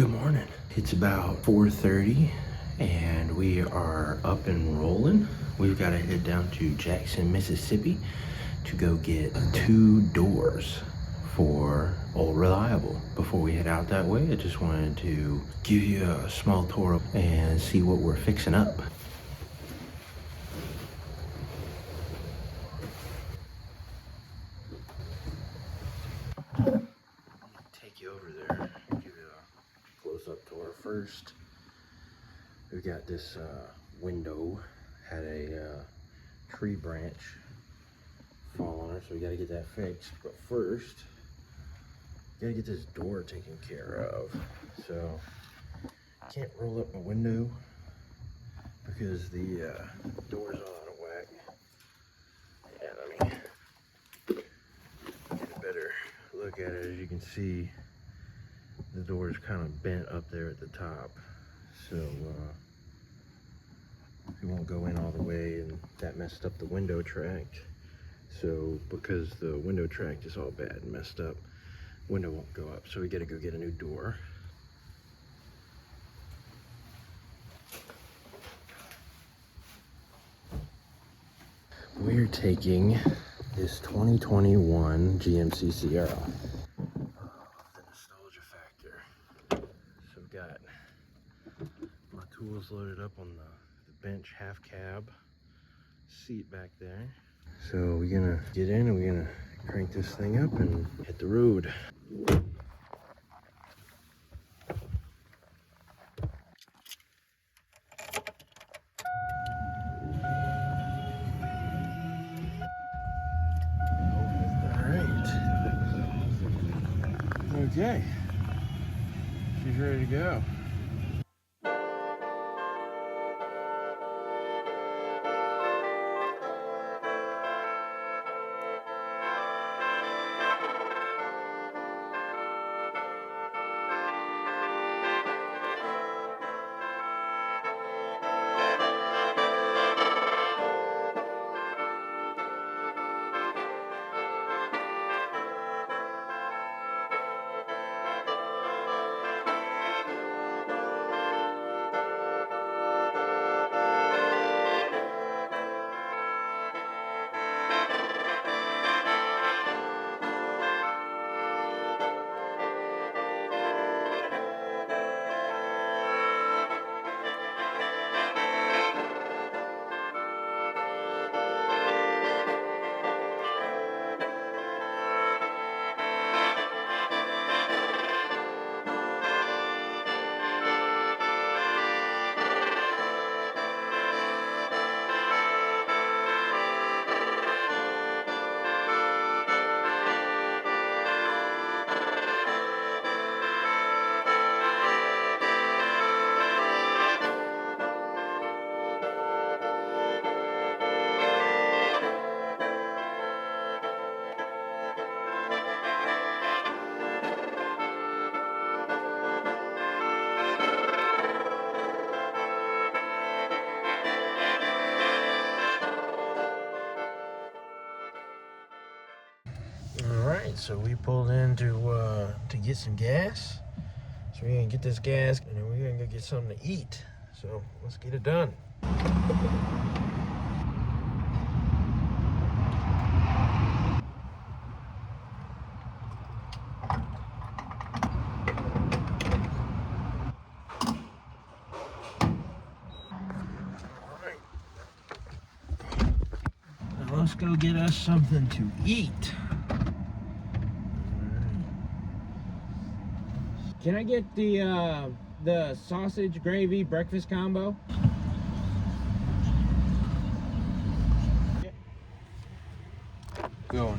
Good morning. It's about 4:30 and we are up and rolling. We've got to head down to Jackson, Mississippi to go get 2 doors for Old Reliable. Before we head out that way, I just wanted to give you a small tour and see what we're fixing up. Take you over there, give you a close-up tour first. We got this window had a tree branch fall on it, so we gotta get that fixed. But first, gotta get this door taken care of. So can't roll up my window because the door's all out of whack. Yeah, let me get a better look at it. As you can see, the door is kind of bent up there at the top, so it won't go in all the way, and that messed up the window tract. So because the window tract is all bad and messed up, window won't go up, so we gotta go get a new door. We're taking this 2021 GMC Sierra. The nostalgia factor. So we've got my tools loaded up on the bench half cab seat back there. So we're gonna get in and we're gonna crank this thing up and hit the road. Okay, she's ready to go. Alright, so we pulled in to get some gas. So we're gonna get this gas and then we're gonna go get something to eat. So let's get it done. Alright. Now let's go get us something to eat. Can I get the sausage gravy breakfast combo? Going.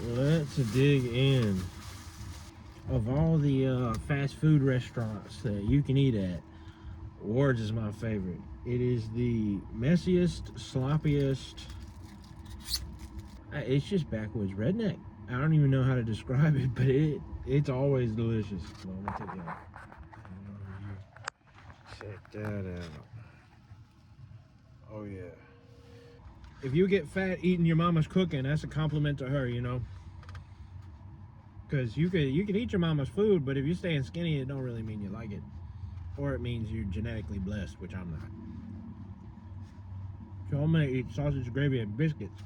Let's dig in. Of all the fast food restaurants that you can eat at, Ward's is my favorite. It is the messiest, sloppiest. It's just backwoods redneck. I don't even know how to describe it, but it's always delicious. So I'm gonna take it out. Check that out. Oh yeah. if you get fat eating your mama's cooking, that's a compliment to her, you know. Because you can eat your mama's food, but if you're staying skinny, it don't really mean you like it, or it means you're genetically blessed, which I'm not. So I'm gonna eat sausage, gravy, and biscuits.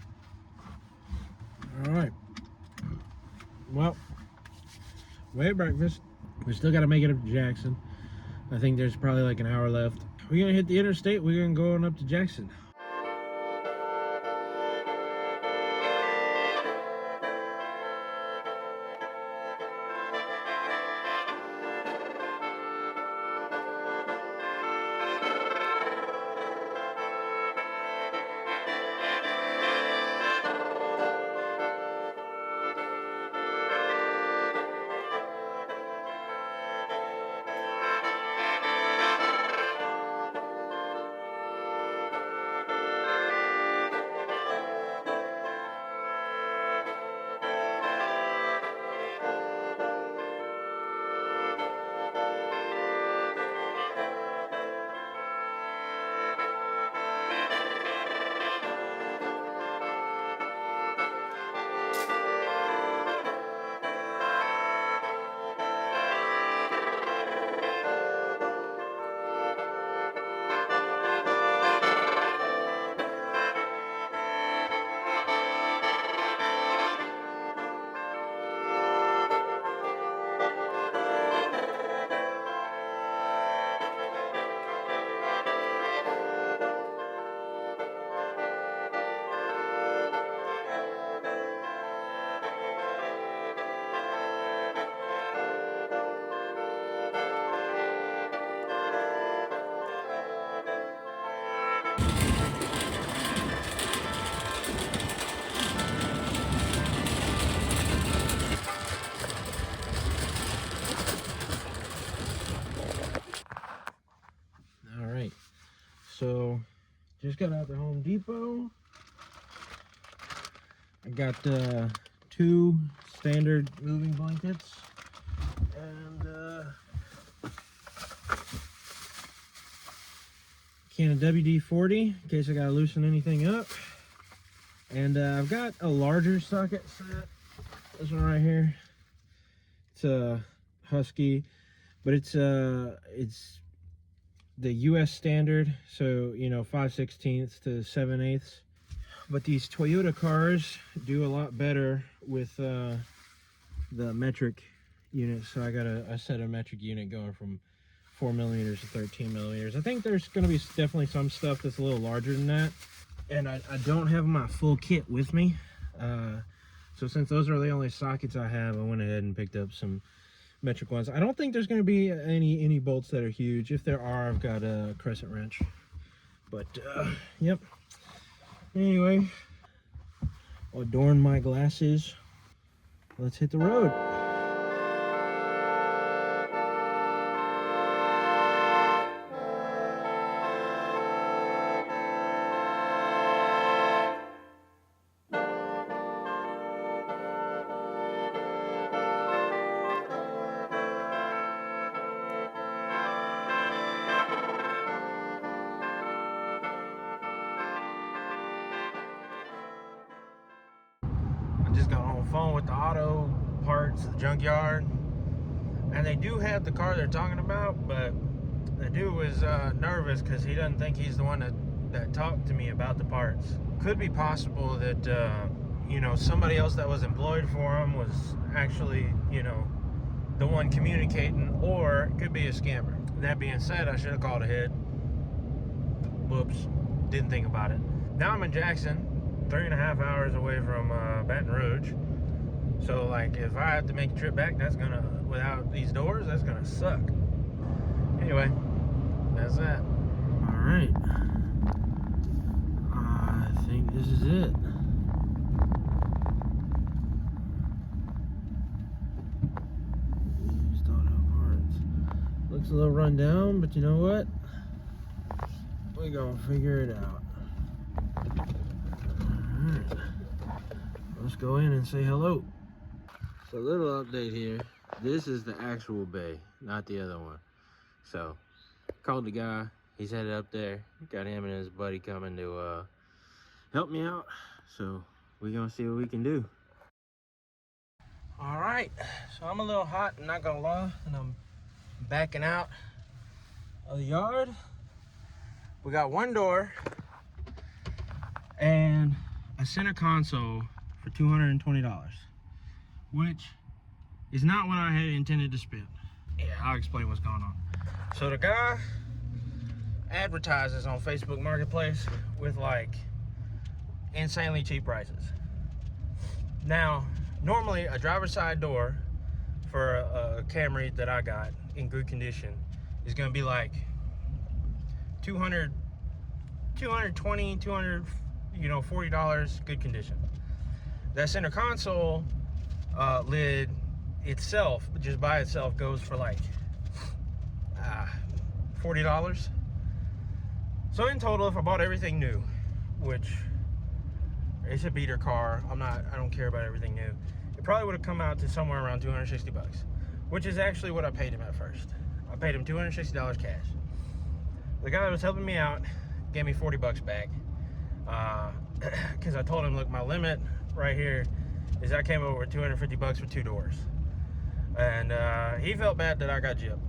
All right. Well, we ate breakfast. We still got to make it up to Jackson. I think there's probably like an hour left. We're gonna hit the interstate. We're gonna go on up to Jackson. All right. So just got out the Home Depot. I got 2 standard moving blankets and can of WD-40 in case I gotta loosen anything up. And I've got a larger socket set. This one right here. It's a Husky, but it's the US standard, so you know 5/16 to 7/8. But these Toyota cars do a lot better with the metric unit. So I got a set of metric unit going from 4mm to 13mm. I think there's going to be definitely some stuff that's a little larger than that. And I don't have my full kit with me. So since those are the only sockets I have, I went ahead and picked up some metric ones. I don't think there's going to be any bolts that are huge. If there are, I've got a crescent wrench. But yep. Anyway, I'll adorn my glasses. Let's hit the road. Just got on the phone with the auto parts, the junkyard, and they do have the car they're talking about, but the dude was nervous because he doesn't think he's the one that talked to me about the parts. Could be possible that you know, somebody else that was employed for him was actually, you know, the one communicating, or it could be a scammer. That being said, I should have called ahead. Whoops, didn't think about it. Now I'm in Jackson, 3.5 hours away from Baton Rouge. So like if I have to make a trip back, that's gonna, without these doors, that's gonna suck. Anyway, that's that. All right, I think this is it. Used auto parts. Looks a little run down, but you know what? We're gonna figure it out. Alright, let's go in and say hello. So a little update here. This is the actual bay, not the other one. So called the guy, he's headed up there. Got him and his buddy coming to help me out. So we're gonna see what we can do. All right, so I'm a little hot, not gonna lie, and I'm backing out of the yard. We got one door and a center console for $220, which is not what I had intended to spend. Yeah, I'll explain what's going on. So the guy advertises on Facebook Marketplace with like insanely cheap prices. Now, normally a driver's side door for a Camry that I got in good condition is gonna be like 200, 220, 200, $40, good condition. That center console lid itself, just by itself, goes for like $40. So in total, if I bought everything new, which it's a beater car, I don't care about everything new, it probably would have come out to somewhere around 260 bucks, which is actually what I paid him at first. I paid him $260 cash. The guy that was helping me out gave me 40 bucks back, because I told him, look, my limit right here is I came over with 250 bucks for 2 doors. And he felt bad that I got gypped,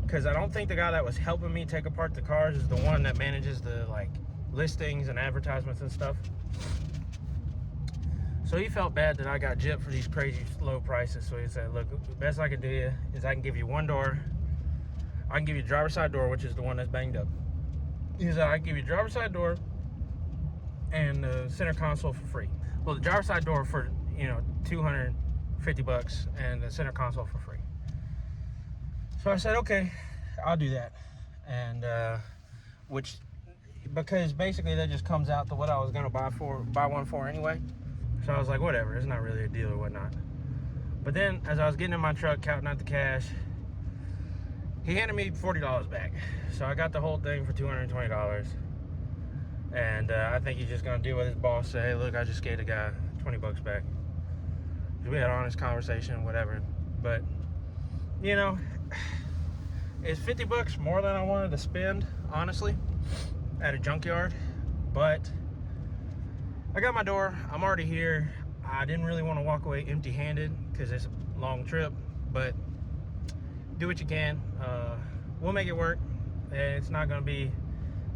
because I don't think the guy that was helping me take apart the cars is the one that manages the like listings and advertisements and stuff. So he felt bad that I got gypped for these crazy low prices. So he said, look, the best I can do is I can give you one door. I can give you a driver's side door, which is the one that's banged up. He said, I can give you a driver's side door and the center console for free. Well, the driver's side door for, 250 bucks and the center console for free. So I said, okay, I'll do that. And because basically that just comes out to what I was gonna buy one for anyway. So I was like, whatever, it's not really a deal or whatnot. But then as I was getting in my truck, counting out the cash, he handed me $40 back. So I got the whole thing for $220. And I think he's just gonna deal with his boss, say, hey, look, I just gave the guy 20 bucks back. We had an honest conversation, whatever. But, it's 50 bucks more than I wanted to spend, honestly, at a junkyard. But I got my door, I'm already here. I didn't really want to walk away empty-handed because it's a long trip, but do what you can. We'll make it work. It's not going to be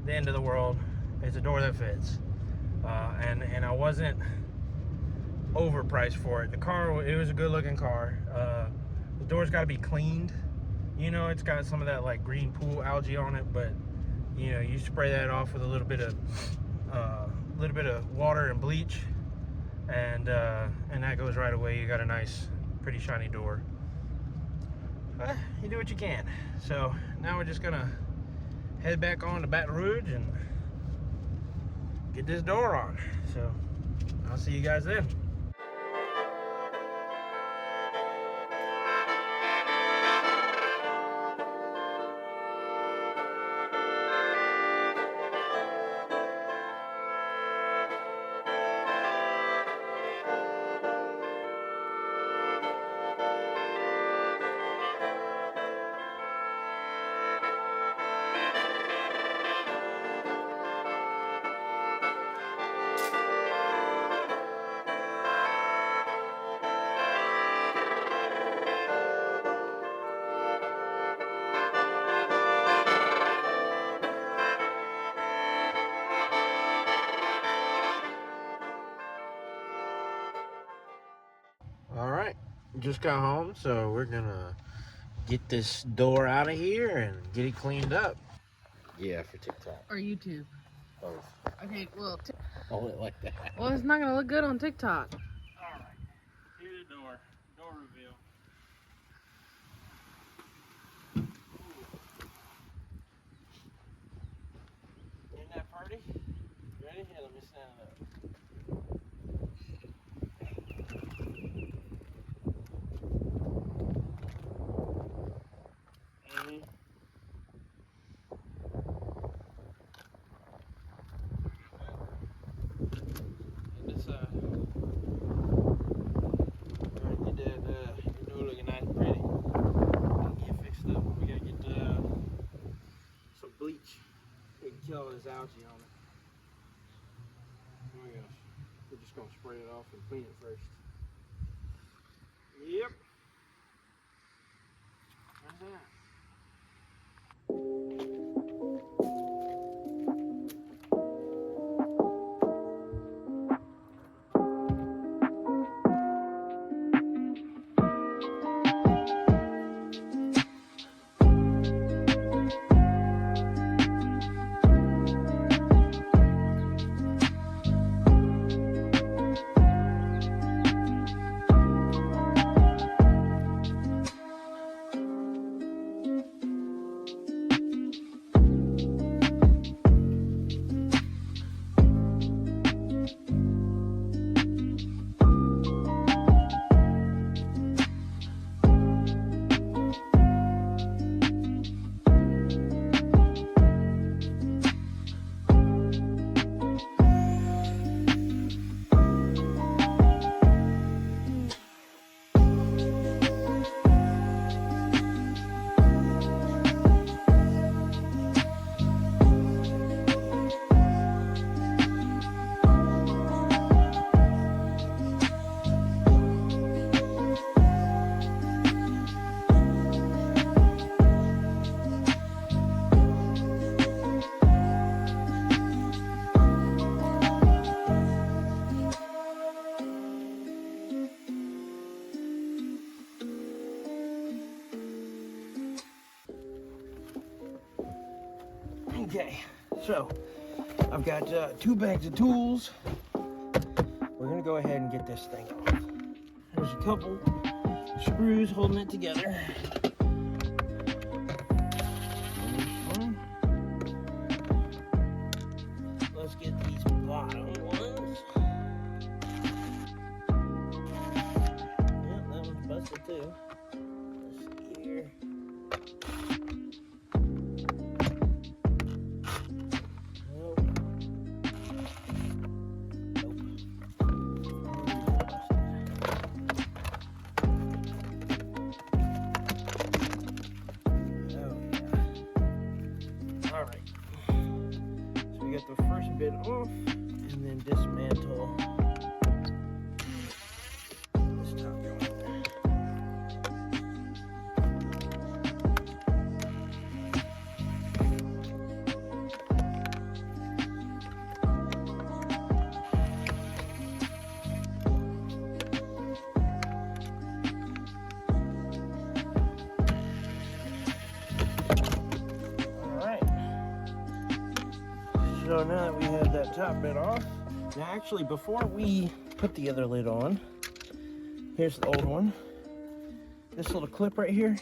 the end of the world. It's a door that fits. And I wasn't overpriced for it. The car, it was a good looking car. The door's got to be cleaned. It's got some of that like green pool algae on it, but you spray that off with a little bit of water and bleach, and that goes right away. You got a nice, pretty shiny door. You do what you can. So now we're just gonna head back on to Baton Rouge and get this door on. So I'll see you guys then. Alright, just got home, so we're gonna get this door out of here and get it cleaned up. Yeah, for TikTok. Or YouTube. Both. Okay, well, Hold it like that. well, it's not gonna look good on TikTok. Alright, here's the door. Door reveal. Isn't that pretty? Ready? Here, let me stand it up. Bleach. We can kill all this algae on it. just gonna spray it off and clean it first. Yep. How's that? Okay, so I've got 2 bags of tools. We're gonna go ahead and get this thing off. There's a couple screws holding it together. Let's get these bottom ones. Yep, that one's busted too. Let's see here. Get the first bit off and then dismantle this top joint. So now that we have that top bit off, now actually before we put the other lid on, here's the old one. This little clip right here,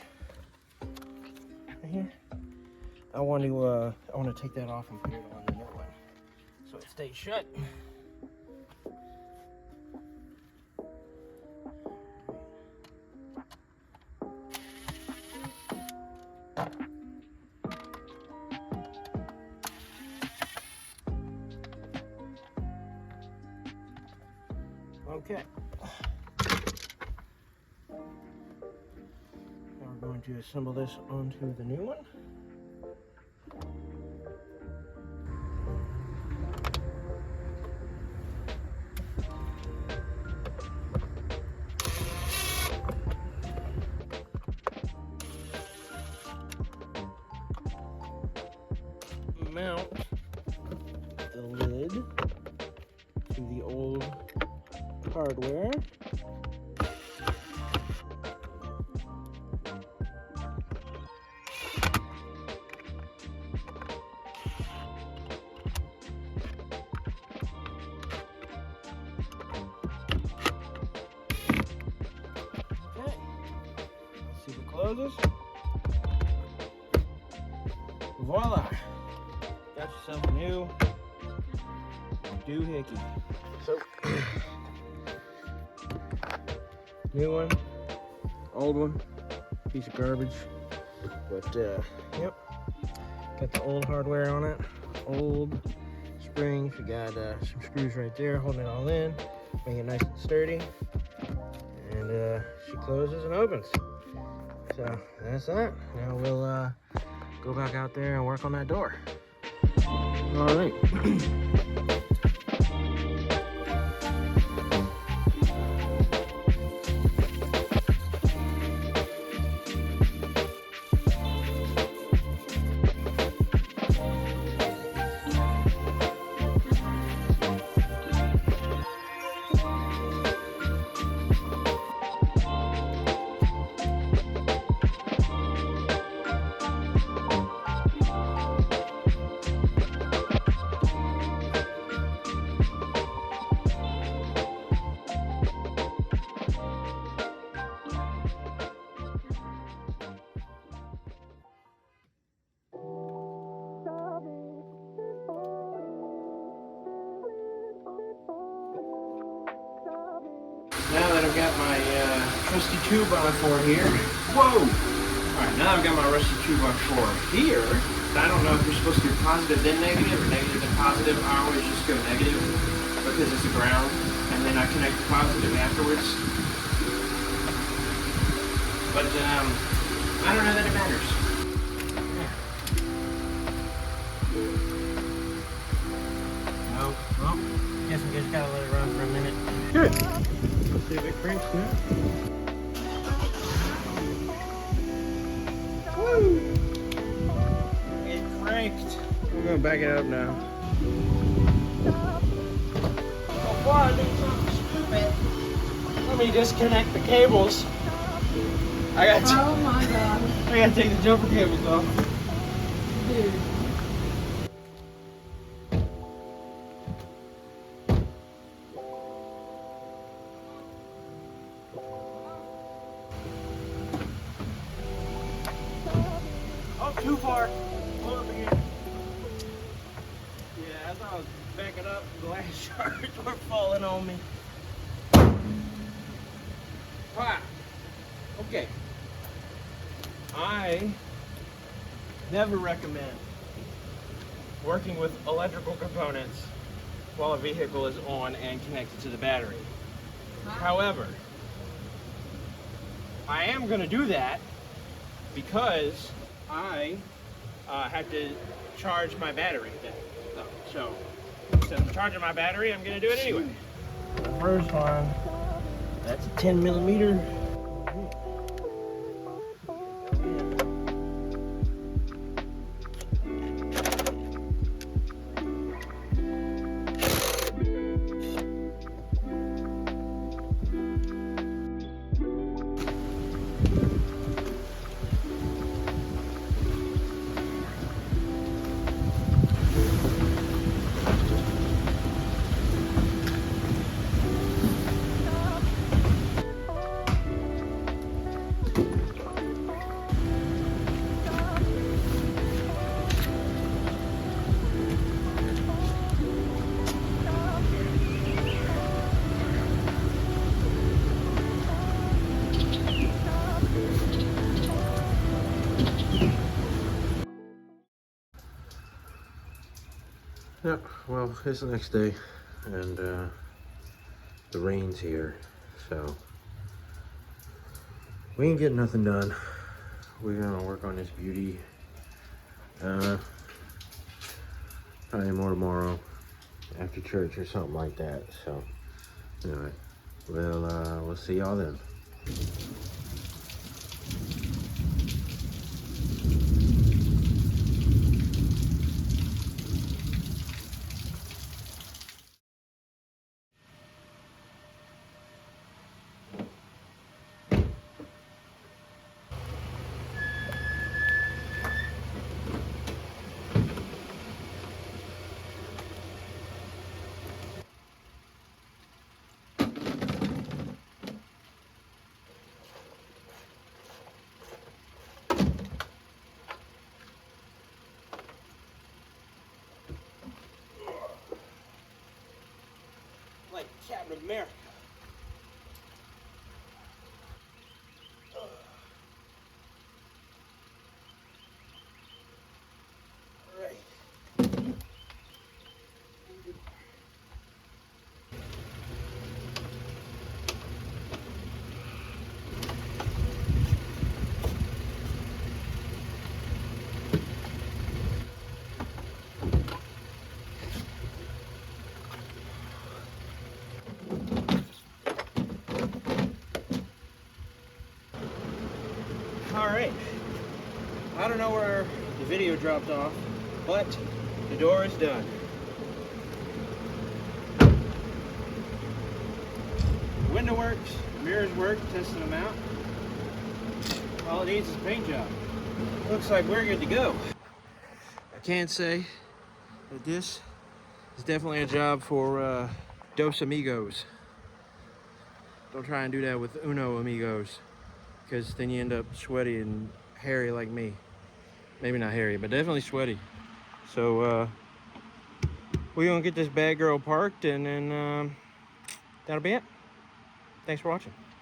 I want to take that off and put it on the new one, so it stays shut. Okay. Now we're going to assemble this onto the new one. Mount the lid to the old hardware. Okay, let's see if it closes. Voila! Got yourself a new doohickey. So, new one, old one, piece of garbage. But, yep, got the old hardware on it, old springs. We got some screws right there holding it all in, make it nice and sturdy. And she closes and opens. So that's that. Now we'll go back out there and work on that door. All right. got my trusty 2x4 here. Whoa! Alright, now I've got my rusty 2x4 here. I don't know if you're supposed to do positive then negative or negative then positive. I always just go negative because it's a ground, and then I connect the positive afterwards. But I don't know that it matters. No, well, guess we just gotta let it run for a minute. Good. Let's see if it cranks now. Woo! It cranked. We're gonna back it up now. Before I do something stupid, let me disconnect the cables. Oh my god. I gotta take the jumper cables off. Dude. Oh, too far. Pull up again. Yeah, as I was backing up, the last shards were falling on me. Wow. Okay. I never recommend working with electrical components while a vehicle is on and connected to the battery. However, I am going to do that because I have to charge my battery today. So instead of charging my battery, I'm going to do it anyway. The first one, that's a 10 millimeter. Yep, well, it's the next day, and the rain's here, so we ain't getting nothing done. We're gonna work on this beauty. Probably more tomorrow after church or something like that. So, anyway, we'll see y'all then. Like Captain America. Alright. Alright. I don't know where the video dropped off, but the door is done. The window works, mirrors work, testing them out. All it needs is a paint job. Looks like we're good to go. I can say that this is definitely a job for Dos Amigos. Don't try and do that with Uno Amigos, because then you end up sweaty and hairy like me. Maybe not hairy, but definitely sweaty. So we're gonna get this bad girl parked, and then that'll be it. Thanks for watching.